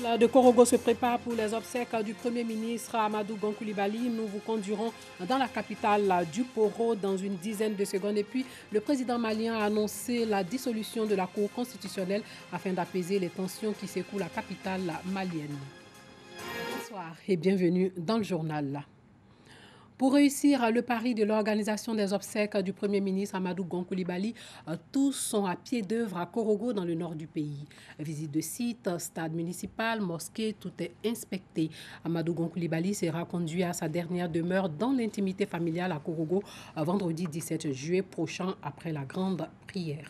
ville de Korogo se prépare pour les obsèques du Premier ministre Amadou Gon Coulibaly. Nous vous conduirons dans la capitale du Poro dans une dizaine de secondes. Et puis, le président malien a annoncé la dissolution de la Cour constitutionnelle afin d'apaiser les tensions qui secouent la capitale malienne. Bonsoir et bienvenue dans le journal. Pour réussir le pari de l'organisation des obsèques du Premier ministre Amadou Gon Coulibaly, tous sont à pied d'œuvre à Korogo dans le nord du pays. Visite de site, stade municipal, mosquée, tout est inspecté. Amadou Gon Coulibaly sera conduit à sa dernière demeure dans l'intimité familiale à Korogo vendredi 17 juillet prochain après la grande prière.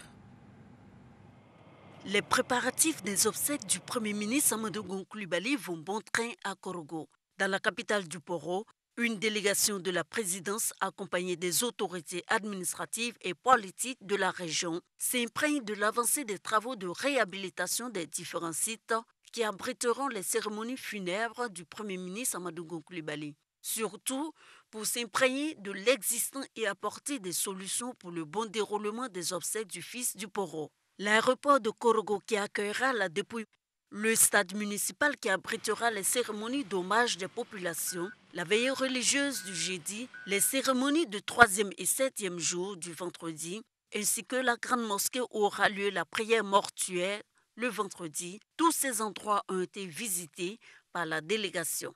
Les préparatifs des obsèques du Premier ministre Amadou Gon Coulibaly vont bon train à Korogo. Dans la capitale du Poro, une délégation de la présidence accompagnée des autorités administratives et politiques de la région s'imprègne de l'avancée des travaux de réhabilitation des différents sites qui abriteront les cérémonies funèbres du Premier ministre Amadou Gon Coulibaly. Surtout pour s'imprégner de l'existant et apporter des solutions pour le bon déroulement des obsèques du fils du Poro. L'aéroport de Korogo qui accueillera la dépouille, le stade municipal qui abritera les cérémonies d'hommage des populations, la veillée religieuse du jeudi, les cérémonies du 3e et 7e jour du vendredi, ainsi que la grande mosquée où aura lieu la prière mortuaire le vendredi. Tous ces endroits ont été visités par la délégation.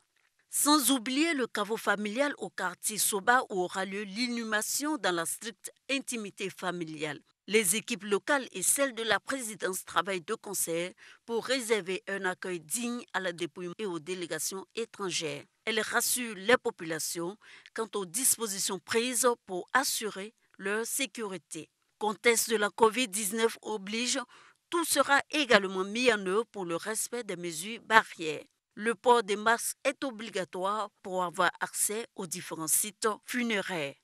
Sans oublier le caveau familial au quartier Soba où aura lieu l'inhumation dans la stricte intimité familiale. Les équipes locales et celles de la présidence travaillent de concert pour réserver un accueil digne à la dépouille et aux délégations étrangères. Elles rassurent les populations quant aux dispositions prises pour assurer leur sécurité. Contexte de la Covid-19 oblige, tout sera également mis en œuvre pour le respect des mesures barrières. Le port des masques est obligatoire pour avoir accès aux différents sites funéraires.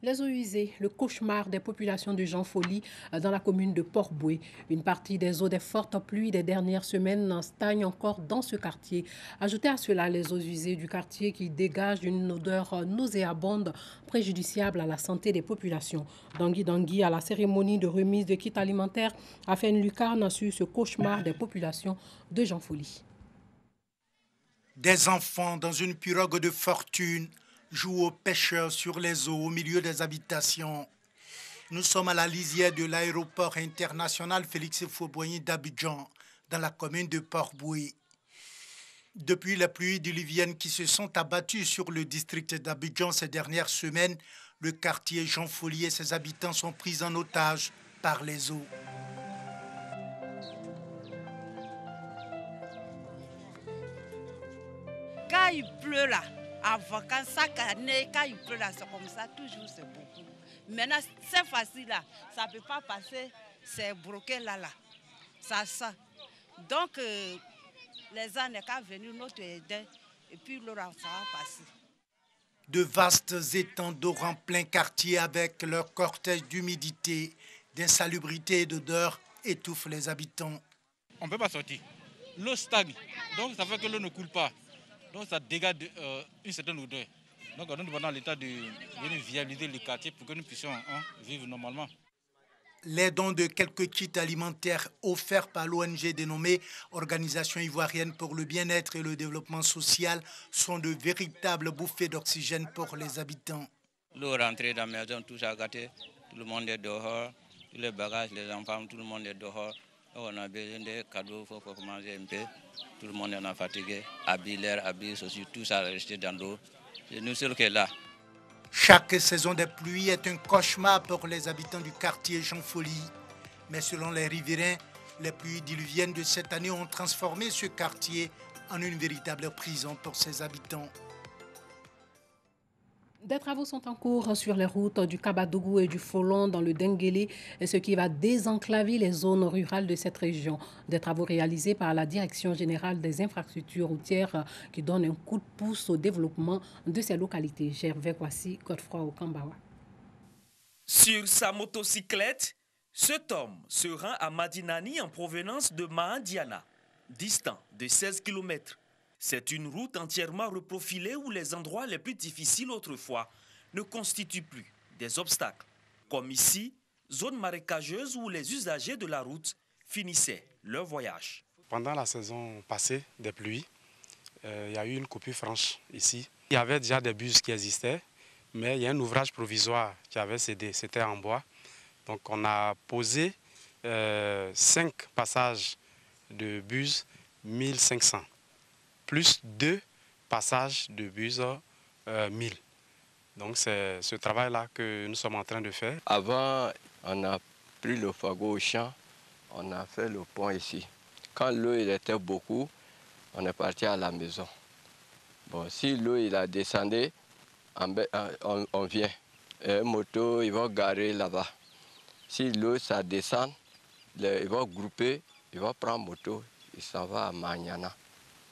Les eaux usées, le cauchemar des populations de Jean Folly dans la commune de Port-Boué. Une partie des eaux des fortes pluies des dernières semaines stagne encore dans ce quartier. Ajoutez à cela les eaux usées du quartier qui dégagent une odeur nauséabonde préjudiciable à la santé des populations. Dangui à la cérémonie de remise de kits alimentaires a fait une lucarne sur ce cauchemar des populations de Jean Folly. Des enfants dans une pirogue de fortune jouent aux pêcheurs sur les eaux au milieu des habitations. Nous sommes à la lisière de l'aéroport international Félix Houphouët-Boigny d'Abidjan, dans la commune de Port-Boué. Depuis les pluies diluviennes qui se sont abattues sur le district d'Abidjan ces dernières semaines, le quartier Jean Folly et ses habitants sont pris en otage par les eaux. Quand il pleut là, avant, chaque année, quand il pleut là, c'est comme ça, toujours c'est beaucoup. Maintenant, c'est facile là, ça ne peut pas passer, c'est bloqué là. Ça sent. Donc, les gens n'ont qu'à venir nous aider et puis l'eau ça va passer. De vastes étangs d'eau en plein quartier avec leur cortège d'humidité, d'insalubrité et d'odeur étouffent les habitants. On ne peut pas sortir. L'eau stagne, donc ça fait que l'eau ne coule pas. Donc ça dégage une certaine odeur. Donc nous demandons à l'État de venir viabiliser le quartier pour que nous puissions vivre normalement. Les dons de quelques kits alimentaires offerts par l'ONG dénommée Organisation ivoirienne pour le bien-être et le développement social sont de véritables bouffées d'oxygène pour les habitants. L'eau rentrée dans la maison, tout ça gâté, tout le monde est dehors, tous les bagages, les enfants, tout le monde est dehors. On a besoin de cadeaux, il faut manger un peu. Tout le monde est fatigué. Habiller l'air, habiller ceci, tout ça resté dans l'eau. C'est nous seuls qui est là. Chaque saison des pluies est un cauchemar pour les habitants du quartier Jean Folly. Mais selon les riverains, les pluies diluviennes de cette année ont transformé ce quartier en une véritable prison pour ses habitants. Des travaux sont en cours sur les routes du Kabadougou et du Folon dans le Denguélé, ce qui va désenclaver les zones rurales de cette région. Des travaux réalisés par la Direction générale des infrastructures routières qui donnent un coup de pouce au développement de ces localités. Gervais Kwasi, Godefroy Okambawa. Sur sa motocyclette, cet homme se rend à Madinani en provenance de Mahandiana, distant de 16 km. C'est une route entièrement reprofilée où les endroits les plus difficiles autrefois ne constituent plus des obstacles. Comme ici, zone marécageuse où les usagers de la route finissaient leur voyage. Pendant la saison passée des pluies, il y a eu une coupure franche ici. Il y avait déjà des buses qui existaient, mais il y a un ouvrage provisoire qui avait cédé, c'était en bois. Donc on a posé 5 passages de buses 1500, plus 2 passages de buses 1000. Donc c'est ce travail-là que nous sommes en train de faire. Avant, on a pris le fagot au champ, on a fait le pont ici. Quand l'eau était beaucoup, on est parti à la maison. Bon, si l'eau a descendu, on vient. Et un moto, il va garer là-bas. Si l'eau ça descend, il va grouper, il va prendre moto, il s'en va à Magnana.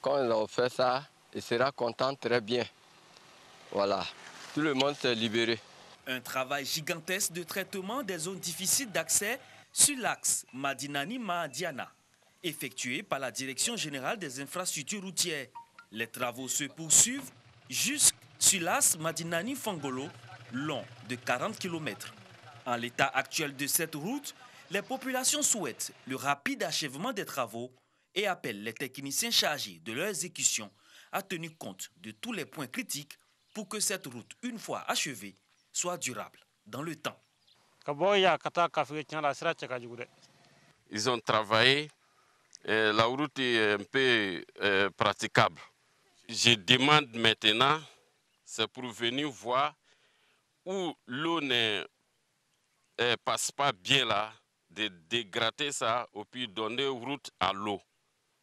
Quand on fait ça, il sera content très bien. Voilà, tout le monde s'est libéré. Un travail gigantesque de traitement des zones difficiles d'accès sur l'axe Madinani-Mahadiana, effectué par la Direction générale des infrastructures routières. Les travaux se poursuivent jusque sur l'axe Madinani-Fangolo, long de 40 km. En l'état actuel de cette route, les populations souhaitent le rapide achèvement des travaux et appellent les techniciens chargés de leur exécution à tenir compte de tous les points critiques pour que cette route, une fois achevée, soit durable dans le temps. Ils ont travaillé, la route est un peu praticable. Je demande maintenant, c'est pour venir voir où l'eau ne passe pas bien là, de dégrader ça et puis donner route à l'eau.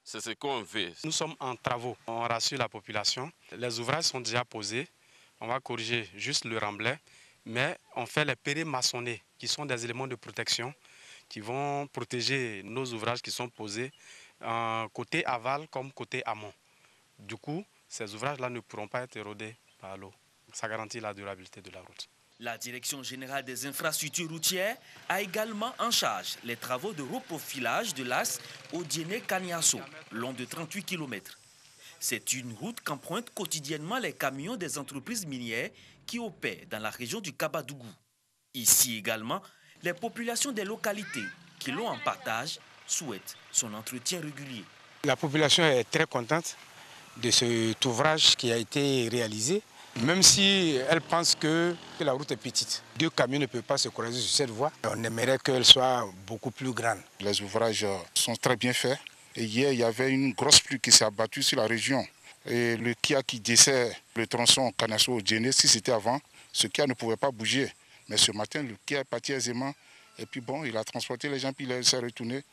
C'est ce qu'on veut. Nous sommes en travaux, on rassure la population. Les ouvrages sont déjà posés, on va corriger juste le remblai, mais on fait les périls maçonnés qui sont des éléments de protection qui vont protéger nos ouvrages qui sont posés côté aval comme côté amont. Du coup, ces ouvrages-là ne pourront pas être érodés par l'eau. Ça garantit la durabilité de la route. La Direction générale des infrastructures routières a également en charge les travaux de reprofilage de l'axe Odiene-Kaniasso, long de 38 km. C'est une route qu'empruntent quotidiennement les camions des entreprises minières qui opèrent dans la région du Kabadougou. Ici également, les populations des localités qui l'ont en partage souhaitent son entretien régulier. La population est très contente de cet ouvrage qui a été réalisé, même si elle pense que la route est petite. 2 camions ne peuvent pas se croiser sur cette voie. On aimerait qu'elle soit beaucoup plus grande. Les ouvrages sont très bien faits. Et hier, il y avait une grosse pluie qui s'est abattue sur la région. Et le Kia qui dessert le tronçon Kaniasso-Odiene, si c'était avant, ce Kia ne pouvait pas bouger. Mais ce matin, le Kia est parti aisément. Et puis bon, il a transporté les gens, puis il s'est retourné.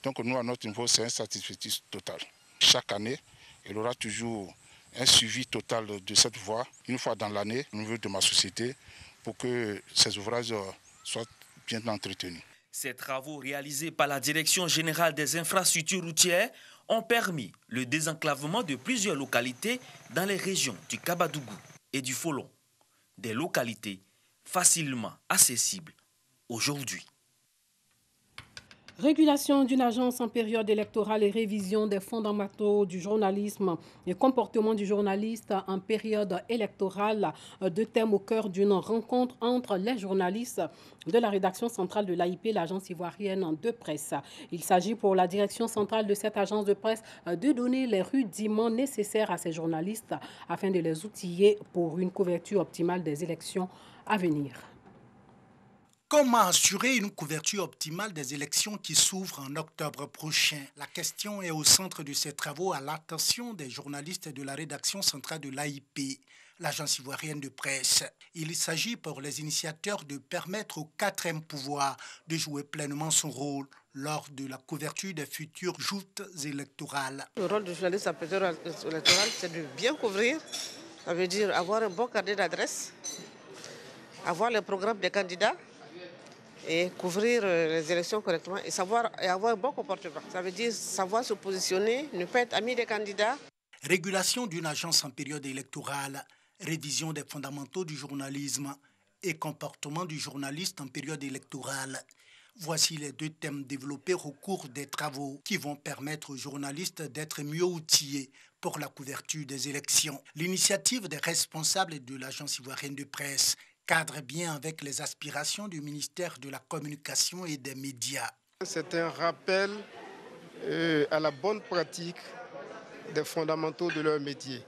Donc nous, à notre niveau, c'est un satisfecit total. Chaque année, il y aura toujours un suivi total de cette voie, une fois dans l'année, au niveau de ma société, pour que ces ouvrages soient bien entretenus. Ces travaux réalisés par la Direction générale des infrastructures routières ont permis le désenclavement de plusieurs localités dans les régions du Kabadougou et du Folon. Des localités facilement accessibles aujourd'hui. Régulation d'une agence en période électorale et révision des fondamentaux du journalisme et comportement du journaliste en période électorale, 2 thèmes au cœur d'une rencontre entre les journalistes de la rédaction centrale de l'AIP, l'agence ivoirienne de presse. Il s'agit pour la direction centrale de cette agence de presse de donner les rudiments nécessaires à ces journalistes afin de les outiller pour une couverture optimale des élections à venir. Comment assurer une couverture optimale des élections qui s'ouvrent en octobre prochain? La question est au centre de ces travaux à l'attention des journalistes de la rédaction centrale de l'AIP, l'agence ivoirienne de presse. Il s'agit pour les initiateurs de permettre au 4e pouvoir de jouer pleinement son rôle lors de la couverture des futures joutes électorales. Le rôle du journaliste en période électorale, c'est de bien couvrir, ça veut dire avoir un bon carnet d'adresse, avoir le programme des candidats, et couvrir les élections correctement et avoir un bon comportement. Ça veut dire savoir se positionner, ne pas être ami des candidats. Régulation d'une agence en période électorale, révision des fondamentaux du journalisme et comportement du journaliste en période électorale. Voici les 2 thèmes développés au cours des travaux qui vont permettre aux journalistes d'être mieux outillés pour la couverture des élections. L'initiative des responsables de l'agence ivoirienne de presse cadre bien avec les aspirations du ministère de la Communication et des Médias. C'est un rappel à la bonne pratique des fondamentaux de leur métier.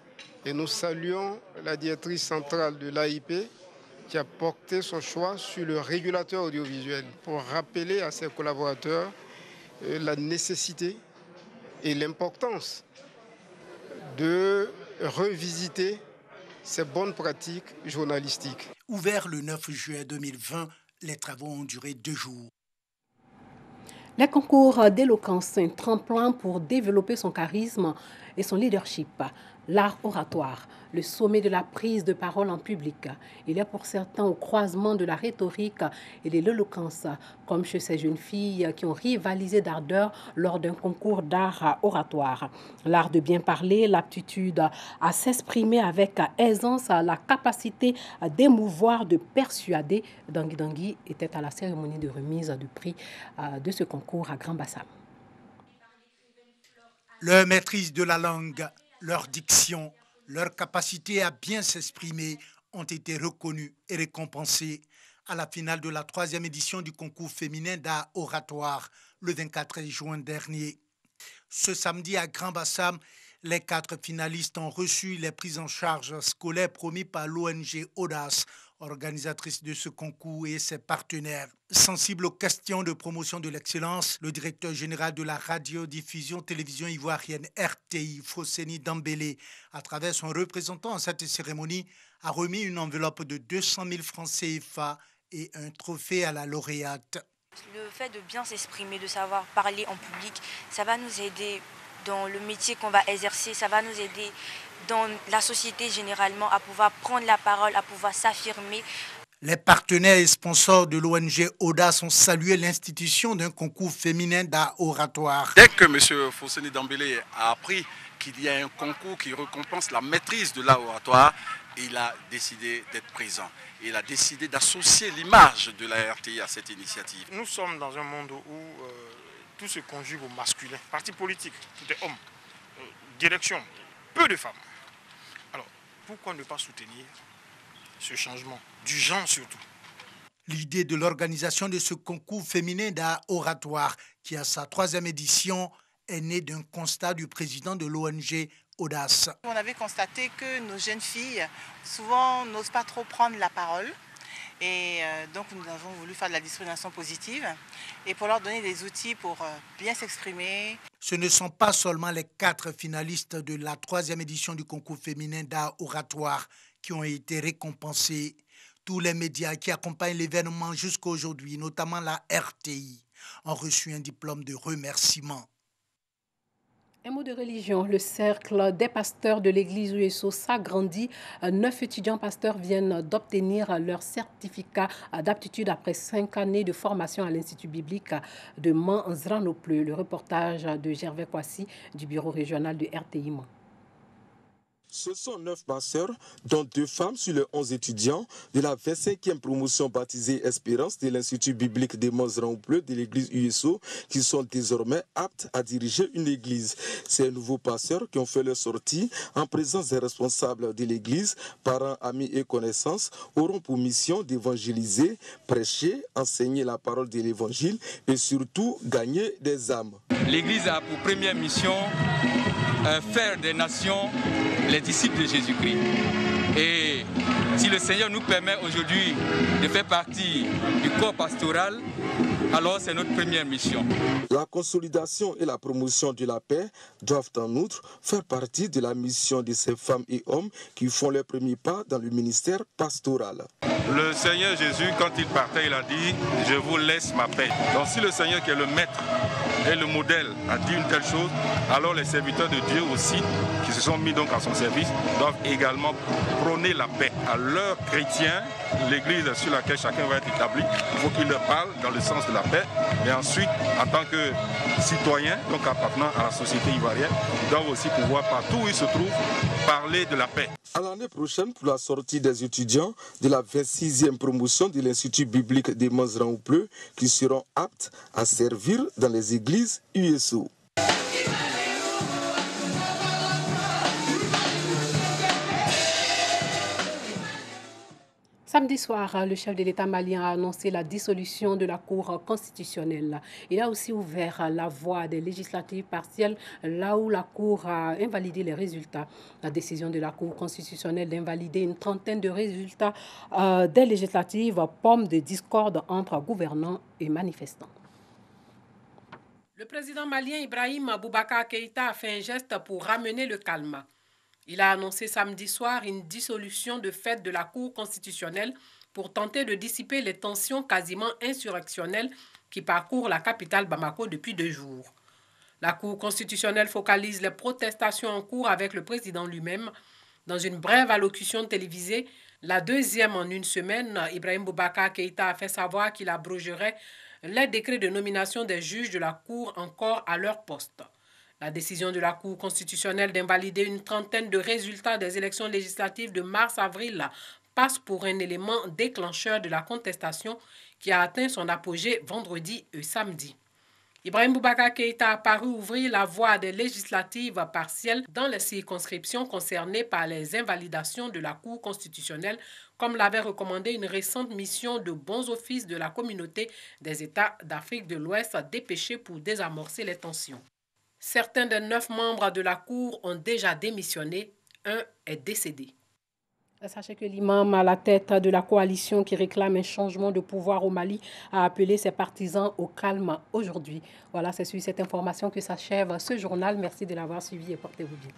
Et nous saluons la directrice centrale de l'AIP qui a porté son choix sur le régulateur audiovisuel pour rappeler à ses collaborateurs la nécessité et l'importance de revisiter ces bonnes pratiques journalistiques. Ouvert le 9 juillet 2020, les travaux ont duré 2 jours. Les concours d'éloquence, un tremplin pour développer son charisme et son leadership. L'art oratoire, le sommet de la prise de parole en public. Il est pour certains au croisement de la rhétorique et de l'éloquence, comme chez ces jeunes filles qui ont rivalisé d'ardeur lors d'un concours d'art oratoire. L'art de bien parler, l'aptitude à s'exprimer avec aisance, la capacité d'émouvoir, de persuader. Dangui Dangui était à la cérémonie de remise du prix de ce concours à Grand Bassam. Leur maîtrise de la langue, leur diction, leur capacité à bien s'exprimer ont été reconnues et récompensées à la finale de la 3e édition du concours féminin d'art oratoire le 24 juin dernier. Ce samedi à Grand Bassam, les 4 finalistes ont reçu les prises en charge scolaires promis par l'ONG Audace, organisatrice de ce concours, et ses partenaires. Sensible aux questions de promotion de l'excellence, le directeur général de la radiodiffusion télévision ivoirienne RTI, Fosséni Dambélé, à travers son représentant à cette cérémonie, a remis une enveloppe de 200 000 francs CFA et un trophée à la lauréate. Le fait de bien s'exprimer, de savoir parler en public, ça va nous aider dans le métier qu'on va exercer, ça va nous aider dans la société généralement à pouvoir prendre la parole, à pouvoir s'affirmer. Les partenaires et sponsors de l'ONG Audace ont salué l'institution d'un concours féminin d'art oratoire. Dès que M. Fosséni Dambélé a appris qu'il y a un concours qui récompense la maîtrise de l'art oratoire, il a décidé d'être présent. Il a décidé d'associer l'image de la RTI à cette initiative. Nous sommes dans un monde où tout se conjugue au masculin. Parti politique, tout est homme. Direction, peu de femmes. Alors, pourquoi ne pas soutenir ce changement, du genre surtout? L'idée de l'organisation de ce concours féminin d'art oratoire, qui a sa 3e édition, est née d'un constat du président de l'ONG Audace. On avait constaté que nos jeunes filles, souvent, n'osent pas trop prendre la parole. Et donc nous avons voulu faire de la discrimination positive et pour leur donner des outils pour bien s'exprimer. Ce ne sont pas seulement les 4 finalistes de la 3e édition du concours féminin d'art oratoire qui ont été récompensés. Tous les médias qui accompagnent l'événement jusqu'à aujourd'hui, notamment la RTI, ont reçu un diplôme de remerciement. Un mot de religion, le cercle des pasteurs de l'église USO s'agrandit. 9 étudiants pasteurs viennent d'obtenir leur certificat d'aptitude après 5 années de formation à l'Institut biblique de Manzranopleu. Le reportage de Gervais Kwasi du bureau régional de RTI. Ce sont 9 pasteurs, dont 2 femmes sur les 11 étudiants de la 25e promotion baptisée Espérance de l'Institut biblique de Manzranopleu de l'église USO qui sont désormais aptes à diriger une église. Ces nouveaux pasteurs qui ont fait leur sortie en présence des responsables de l'église, parents, amis et connaissances, auront pour mission d'évangéliser, prêcher, enseigner la parole de l'évangile et surtout gagner des âmes. L'église a pour première mission faire des nations les disciples de Jésus-Christ. Et si le Seigneur nous permet aujourd'hui de faire partie du corps pastoral, alors c'est notre première mission. La consolidation et la promotion de la paix doivent en outre faire partie de la mission de ces femmes et hommes qui font leurs premiers pas dans le ministère pastoral. Le Seigneur Jésus, quand il partait, il a dit « Je vous laisse ma paix ». Donc si le Seigneur qui est le maître et le modèle a dit une telle chose, alors les serviteurs de Dieu aussi, qui se sont mis donc à son service, doivent également prôner la paix. À l'heure chrétienne, l'église sur laquelle chacun va être établi, il faut qu'il leur parle dans le sens de la paix. Et ensuite, en tant que citoyens, donc appartenant à la société ivoirienne, ils doivent aussi pouvoir, partout où ils se trouvent, parler de la paix. À l'année prochaine, pour la sortie des étudiants de la 26e promotion de l'Institut biblique de Manzranopleu, qui seront aptes à servir dans les églises USO. Samedi soir, le chef de l'État malien a annoncé la dissolution de la Cour constitutionnelle. Il a aussi ouvert la voie des législatives partielles là où la Cour a invalidé les résultats. La décision de la Cour constitutionnelle d'invalider une trentaine de résultats des législatives pomme de discorde entre gouvernants et manifestants. Le président malien Ibrahim Boubacar Keïta a fait un geste pour ramener le calme. Il a annoncé samedi soir une dissolution de fait de la Cour constitutionnelle pour tenter de dissiper les tensions quasiment insurrectionnelles qui parcourent la capitale Bamako depuis 2 jours. La Cour constitutionnelle focalise les protestations en cours avec le président lui-même. Dans une brève allocution télévisée, la deuxième en une semaine, Ibrahim Boubacar Keïta a fait savoir qu'il abrogerait les décrets de nomination des juges de la Cour encore à leur poste. La décision de la Cour constitutionnelle d'invalider une trentaine de résultats des élections législatives de mars-avril passe pour un élément déclencheur de la contestation qui a atteint son apogée vendredi et samedi. Ibrahim Boubacar Keïta a paru ouvrir la voie des législatives partielles dans les circonscriptions concernées par les invalidations de la Cour constitutionnelle, comme l'avait recommandé une récente mission de bons offices de la communauté des États d'Afrique de l'Ouest dépêchée pour désamorcer les tensions. Certains des 9 membres de la Cour ont déjà démissionné. Un est décédé. Sachez que l'imam à la tête de la coalition qui réclame un changement de pouvoir au Mali a appelé ses partisans au calme aujourd'hui. Voilà, c'est sur cette information que s'achève ce journal. Merci de l'avoir suivi et portez-vous bien.